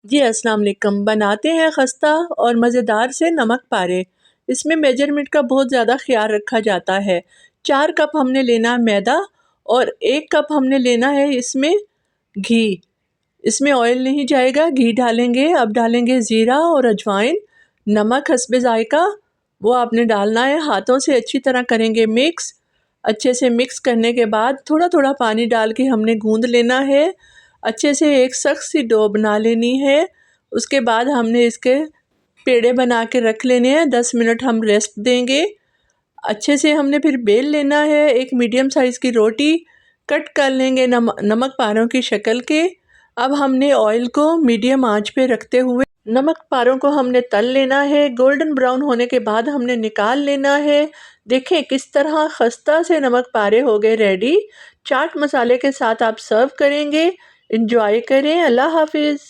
जी अस्सलाम वालेकुम। बनाते हैं खस्ता और मज़ेदार से नमक पारे। इसमें मेजरमेंट का बहुत ज़्यादा ख्याल रखा जाता है। 4 कप हमने लेना है मैदा और 1 कप हमने लेना है इसमें घी। इसमें ऑयल नहीं जाएगा, घी डालेंगे। अब डालेंगे ज़ीरा और अजवाइन, नमक हस्बे ज़ायका वो आपने डालना है। हाथों से अच्छी तरह करेंगे मिक्स। अच्छे से मिक्स करने के बाद थोड़ा थोड़ा पानी डाल के हमने गूंद लेना है। अच्छे से एक सख्त सी डो बना लेनी है। उसके बाद हमने इसके पेड़े बना के रख लेने हैं। 10 मिनट हम रेस्ट देंगे। अच्छे से हमने फिर बेल लेना है। एक मीडियम साइज़ की रोटी कट कर लेंगे नमक पारों की शक्ल के। अब हमने ऑयल को मीडियम आंच पे रखते हुए नमक पारों को हमने तल लेना है। गोल्डन ब्राउन होने के बाद हमने निकाल लेना है। देखें किस तरह खस्ता से नमक पारे हो गए रेडी। चाट मसाले के साथ आप सर्व करेंगे। इंजॉय करें। अल्लाह हाफिज़।